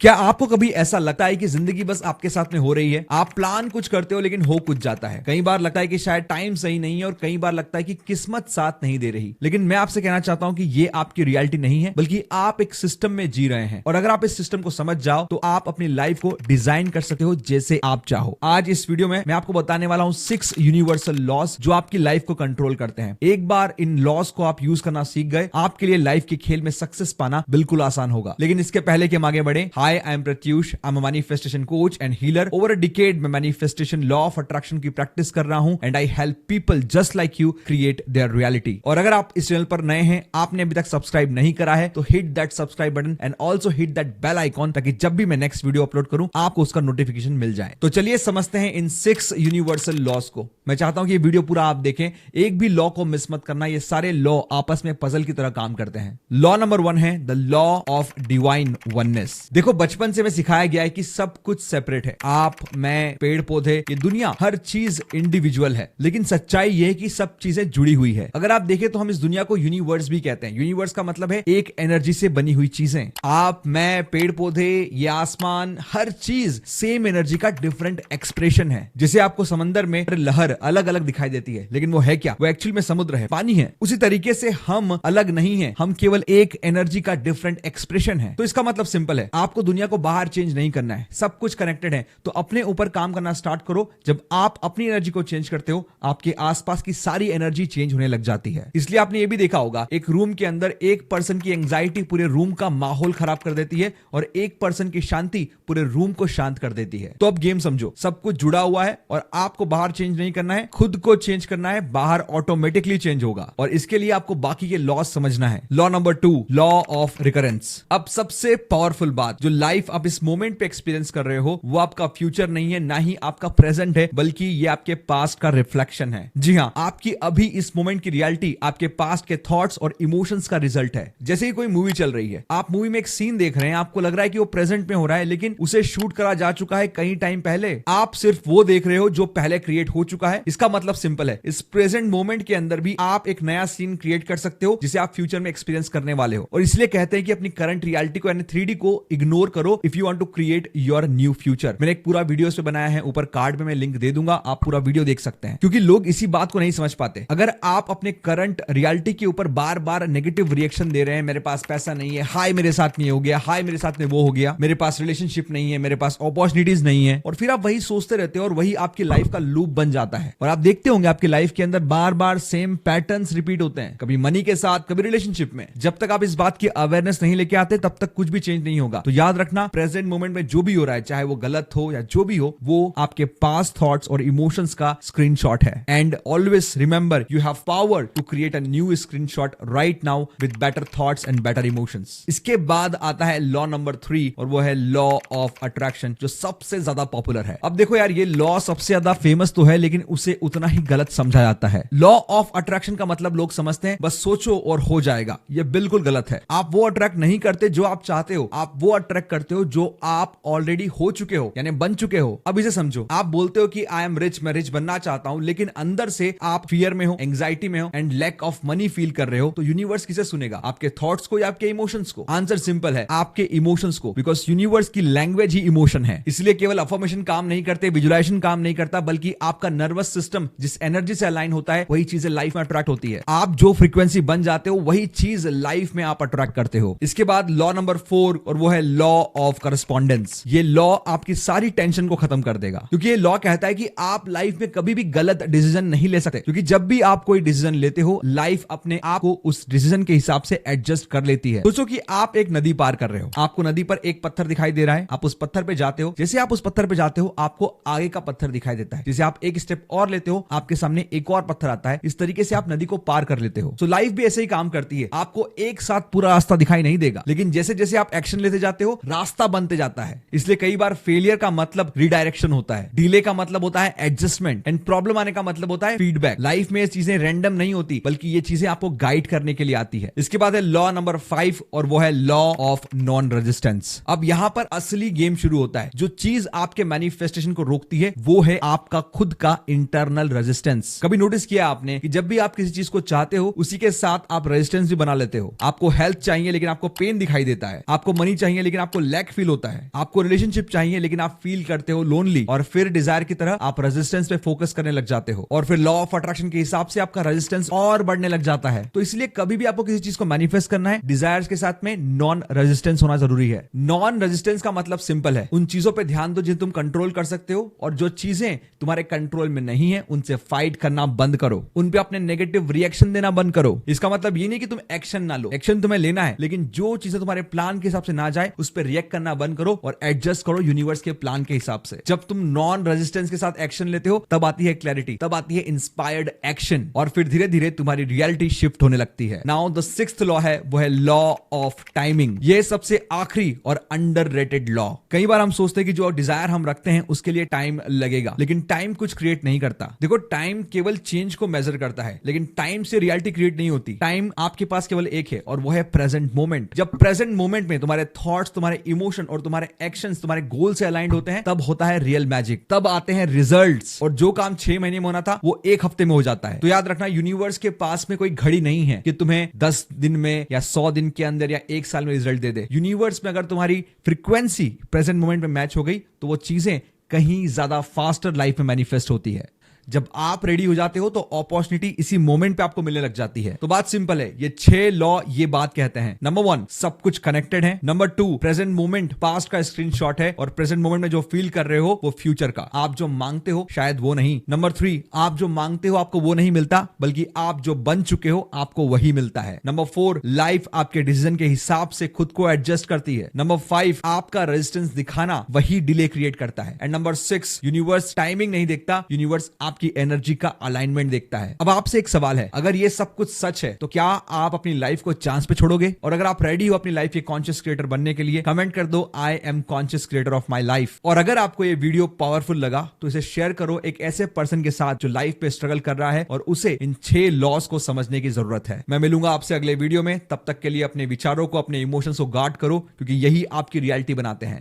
क्या आपको कभी ऐसा लगता है कि जिंदगी बस आपके साथ में हो रही है? आप प्लान कुछ करते हो लेकिन हो कुछ जाता है। कई बार लगता है कि शायद टाइम सही नहीं है और कई बार लगता है कि किस्मत साथ नहीं दे रही। लेकिन मैं आपसे कहना चाहता हूं कि ये आपकी रियलिटी नहीं है, बल्कि आप एक सिस्टम में जी रहे हैं। और अगर आप इस सिस्टम को समझ जाओ तो आप अपनी लाइफ को डिजाइन कर सकते हो जैसे आप चाहो। आज इस वीडियो में मैं आपको बताने वाला हूं 6 यूनिवर्सल लॉस जो आपकी लाइफ को कंट्रोल करते हैं। एक बार इन लॉस को आप यूज करना सीख गए, आपके लिए लाइफ के खेल में सक्सेस पाना बिल्कुल आसान होगा। लेकिन इसके पहले कि हम आगे बढ़े, hi, I am Pratyush, I am a manifestation coach and healer. Over a decade मैं मैनिफेस्टेशन, लॉ ऑफ अट्रैक्शन की प्रैक्टिस कर रहा हूं and I help people just like you create their reality. और अगर आप इस चैनल पर नए हैं, आपने अभी तक सब्सक्राइब नहीं करा है, तो hit that subscribe button and also hit that bell icon, ताकि जब भी मैं नेक्स्ट वीडियो अपलोड करूं आपको उसका नोटिफिकेशन मिल जाए। तो चलिए समझते हैं इन 6 यूनिवर्सल लॉस को। मैं चाहता हूं कि ये वीडियो पूरा आप देखें, एक भी लॉ को मिस मत करना। ये सारे लॉ आपस में पजल की तरह काम करते हैं। लॉ नंबर 1 है the law of divine oneness. देखो, बचपन से हमें सिखाया गया है कि सब कुछ सेपरेट है। आप, मैं, पेड़ पौधे, ये दुनिया, हर चीज इंडिविजुअल है। लेकिन सच्चाई ये है कि सब चीजें जुड़ी हुई है। अगर आप देखें तो हम इस दुनिया को यूनिवर्स भी कहते हैं। यूनिवर्स का मतलब है एक एनर्जी से बनी हुई चीजें। आप, मैं, पेड़ पौधे, ये आसमान, हर चीज सेम एनर्जी का डिफरेंट एक्सप्रेशन है। जैसे आपको समंदर में लहर अलग अलग दिखाई देती है, लेकिन वो है क्या? वो एक्चुअल में समुद्र है, पानी है। उसी तरीके से हम अलग नहीं है, हम केवल एक एनर्जी का डिफरेंट एक्सप्रेशन है। तो इसका मतलब सिंपल है, आपको दुनिया को बाहर चेंज नहीं करना है, सब कुछ कनेक्टेड है। तो अपने ऊपर काम करना स्टार्ट करो। जब आप अपनी एनर्जी को चेंज करते हो, आपके आसपास की सारी एनर्जी चेंज होने लग जाती है। इसलिए आपने ये भी देखा होगा, एक रूम के अंदर एक पर्सन की एंग्जाइटी पूरे रूम का माहौल खराब कर देती है और एक पर्सन की शांति पूरे रूम को शांत कर देती है। तो अब गेम समझो, सब कुछ जुड़ा हुआ है और आपको बाहर चेंज नहीं करना है, खुद को चेंज करना है। बाहर ऑटोमेटिकली चेंज होगा और इसके लिए आपको बाकी के लॉस समझना है। Law number 2, law of recurrence. अब सबसे पावरफुल बात, जो लाइफ आप इस मोमेंट पे एक्सपीरियंस कर रहे हो, वो आपका फ्यूचर नहीं है, ना ही आपका प्रेजेंट है, बल्कि ये आपके पास्ट का रिफ्लेक्शन है। जी हां, आपकी अभी इस मोमेंट की रियलिटी आपके पास्ट के थॉट्स और इमोशंस का रिजल्ट है। जैसे ही कोई मूवी चल रही है, आप मूवी में एक सीन देख रहे हैं, आपको लग रहा है कि वो प्रेजेंट में हो रहा है, लेकिन उसे शूट करा जा चुका है कई टाइम पहले। आप सिर्फ वो देख रहे हो जो पहले क्रिएट हो चुका है। इसका मतलब सिंपल है, इस प्रेजेंट मोमेंट के अंदर भी आप एक नया सीन क्रिएट कर सकते हो जिसे आप फ्यूचर में एक्सपीरियंस करने वाले हो। और इसलिए कहते हैं कि अपनी करंट रियलिटी को यानी 3D को इग्नोर करो if you want to create your new future. मैंने एक पूरा वीडियो पे बनाया है, ऊपर कार्ड में मैं लिंक दे दूंगा, आप पूरा वीडियो देख सकते हैं। क्योंकि लोग इसी बात को नहीं समझ पाते। अगर आप अपने करंट रियलिटी के ऊपर बार बार नेगेटिव रिएक्शन दे रहे हैं, मेरे पास पैसा नहीं है, हाय मेरे साथ में हो गया, हाय मेरे साथ में वो हो गया, मेरे पास रिलेशनशिप नहीं है, मेरे पास अपॉर्चुनिटीज नहीं है, और फिर आप वही सोचते रहते हो और वही आपकी लाइफ का लूप बन जाता है। और आप देखते होंगे आपकी लाइफ के अंदर बार बार सेम पैटर्न्स रिपीट होते हैं, कभी मनी के साथ, कभी रिलेशनशिप में। जब तक आप इस बात की अवेयरनेस नहीं लेके आते, तब तक कुछ भी चेंज नहीं होगा। तो याद रखना, प्रेजेंट मोमेंट में जो भी हो रहा है, चाहे वो गलत हो या जो भी हो, वो आपके पास्ट थॉट्स और इमोशंस का स्क्रीनशॉट है। And always remember, you have power to create a new screenshot right now with better thoughts and better emotions. इसके बाद आता है लॉ नंबर 3 और वो है लॉ ऑफ अट्रैक्शन, जो सबसे ज्यादा पॉपुलर है। अब देखो यार, ये लॉ सबसे ज्यादा फेमस तो है, लेकिन उसे उतना ही गलत समझा जाता है। लॉ ऑफ अट्रैक्शन का मतलब लोग समझते हैं बस सोचो और हो जाएगा। ये बिल्कुल गलत है। आप वो अट्रैक्ट नहीं करते जो आप चाहते हो, आप वो अट्रैक्ट करते हो जो आप ऑलरेडी हो चुके हो, यानी बन चुके हो। अब इसे समझो, आप बोलते हो कि आई एम रिच, मैं रिच बनना चाहता हूं, लेकिन अंदर से आप फियर में हो, एंग्जाइटी में हो and lack of money feel कर रहे हो। तो यूनिवर्स किसे सुनेगा, आपके थॉट्स को या आपके इमोशंस को? आंसर सिंपल है, आपके इमोशंस को, बिकॉज यूनिवर्स की लैंग्वेज ही इमोशन है। इसलिए केवल अफर्मेशन काम नहीं करते, विजुअलाइजेशन काम नहीं करता, बल्कि आपका नर्वस सिस्टम जिस एनर्जी से अलाइन होता है, वही चीजें लाइफ में अट्रैक्ट होती है। आप जो फ्रीक्वेंसी बन जाते हो, वही चीज लाइफ में आप अट्रैक्ट करते हो। इसके बाद लॉ नंबर 4 और वो है लॉ ऑफ करस्पॉन्डेंस। ये लॉ आपकी सारी टेंशन को खत्म कर देगा, क्योंकि ये लॉ कहता है कि आप लाइफ में कभी भी गलत डिसीजन नहीं ले सकते, क्योंकि जब भी आप कोई डिसीजन लेते हो, लाइफ अपने आप को उस डिसीजन के हिसाब से एडजस्ट कर लेती है। सोचो कि आप एक नदी पार कर रहे हो, आपको नदी पर एक पत्थर दिखाई दे रहा है, आप उस पत्थर पे जाते हो। जैसे आप उस पत्थर पे जाते हो, आपको आगे का पत्थर दिखाई देता है। जैसे आप एक स्टेप और लेते हो, आपके सामने एक और पत्थर आता है। इस तरीके से आप नदी को पार कर लेते हो। तो लाइफ भी ऐसे ही काम करती है, आपको एक साथ पूरा रास्ता दिखाई नहीं देगा, लेकिन जैसे जैसे आप एक्शन लेते जाते हो, रास्ता बनते जाता है। इसलिए कई बार फेलियर का मतलब रिडायरेक्शन होता है, डिले का मतलब होता है एडजस्टमेंट एंड प्रॉब्लम आने का मतलब होता है फीडबैक। लाइफ में ये चीजें रैंडम नहीं होती, बल्कि ये चीजें आपको गाइड करने के लिए आती है। इसके बाद है लॉ नंबर 5 और वो है लॉ ऑफ नॉन रेजिस्टेंस। अब यहां पर असली गेम शुरू होता है। जो चीज आपके मैनिफेस्टेशन को रोकती है, वो है आपका खुद का इंटरनल रेजिस्टेंस। कभी नोटिस किया आपने कि जब भी आप किसी चीज को चाहते हो, उसी के साथ आप रेजिस्टेंस भी बना लेते हो। आपको हेल्थ चाहिए लेकिन आपको पेन दिखाई देता है, आपको मनी चाहिए लेकिन आपको लैक फील होता है, आपको रिलेशनशिप चाहिए लेकिन आप फील करते हो लोनली, और फिर डिजायर की तरह आप रेजिस्टेंस पे फोकस करने लग जाते हो, और फिर लॉ ऑफ अट्रैक्शन के हिसाब से आपका रेजिस्टेंस और बढ़ने लग जाता है। तो इसलिए कभी भी आपको किसी चीज को मैनिफेस्ट करना है, डिजायर्स के साथ में नॉन रेजिस्टेंस होना जरूरी है। नॉन रेजिस्टेंस का मतलब सिंपल है, उन चीजों पे ध्यान दो जिन्हें तुम कंट्रोल कर सकते हो, और जो चीजें तुम्हारे कंट्रोल में नहीं है उनसे फाइट करना बंद करो, उन पे अपने नेगेटिव रिएक्शन देना बंद करो। इसका मतलब ये नहीं कि तुम एक्शन ना लो, एक्शन तुम्हें लेना है, लेकिन जो चीजें तुम्हारे प्लान के हिसाब से ना जाए उस पर रिएक्ट करना बंद करो और एडजस्ट करो यूनिवर्स के प्लान के हिसाब से। जब तुम नॉन रेजिस्टेंस के साथ एक्शन लेते हो तब आती है क्लैरिटी, तब आती है इंस्पायर्ड एक्शन, और फिर धीरे धीरे तुम्हारी रियलिटी शिफ्ट होने लगती है। नाउ द सिक्स्थ लॉ है, वो है लॉ ऑफ टाइमिंग। ये सबसे आखिरी और अंडररेटेड लॉ। कई बार हम सोचते हैं कि जो डिजायर हम रखते हैं उसके लिए टाइम लगेगा, लेकिन टाइम कुछ क्रिएट नहीं करता। देखो, टाइम केवल चेंज को मेजर करता है, लेकिन टाइम से रियलिटी क्रिएट नहीं होती। टाइम आपके पास केवल एक है और वो है प्रेजेंट मोमेंट। जब प्रेजेंट मोमेंट में तुम्हारे थॉट्स, तुम्हारे इमोशन और तुम्हारे एक्शंस तुम्हारे गोल से अलाइंड होते हैं, तब होता है रियल मैजिक, तब आते हैं रिजल्ट्स, और जो काम 6 महीने में होना था वो 1 हफ्ते में हो जाता है। तो याद रखना, यूनिवर्स के पास में कोई घड़ी नहीं है कि तुम्हें 10 दिन में या 100 दिन के अंदर या 1 साल में रिजल्ट दे दे। यूनिवर्स में अगर तुम्हारी फ्रीक्वेंसी प्रेजेंट मोमेंट में मैच हो गई तो वो चीजें कहीं ज्यादा फास्टर लाइफ में मैनिफेस्ट होती है। जब आप रेडी हो जाते हो तो अपॉर्चुनिटी इसी मोमेंट पे आपको मिलने लग जाती है। तो बात सिंपल है, ये 6 लॉ ये बात कहते हैं। नंबर 1, सब कुछ कनेक्टेड है। नंबर 2, प्रेजेंट मोमेंट पास्ट का स्क्रीनशॉट है, और प्रेजेंट मोमेंट में जो फील कर रहे हो वो फ्यूचर का। आप जो मांगते हो शायद वो नहीं। नंबर 3, आप जो मांगते हो आपको वो नहीं मिलता, बल्कि आप जो बन चुके हो आपको वही मिलता है। नंबर 4, लाइफ आपके डिसीजन के हिसाब से खुद को एडजस्ट करती है। नंबर 5, आपका रेजिस्टेंस दिखाना वही डिले क्रिएट करता है। एंड नंबर 6, यूनिवर्स टाइमिंग नहीं देखता, यूनिवर्स आपकी एनर्जी का अलाइनमेंट देखता है। अब आपसे एक सवाल है, अगर ये सब कुछ सच है तो क्या आप अपनी लाइफ को चांस पे छोड़ोगे? और अगर आप रेडी हो अपनी लाइफ के कॉन्शियस क्रिएटर बनने के लिए, कमेंट कर दो, I am conscious creator of my life. और अगर आपको ये वीडियो पावरफुल लगा तो इसे शेयर करो एक ऐसे पर्सन के साथ जो लाइफ पे स्ट्रगल कर रहा है और उसे इन 6 लॉस को समझने की जरूरत है। मैं मिलूंगा आपसे अगले वीडियो में, तब तक के लिए अपने विचारों को, अपने इमोशंस को गार्ड करो, क्योंकि यही आपकी रियलिटी बनाते हैं।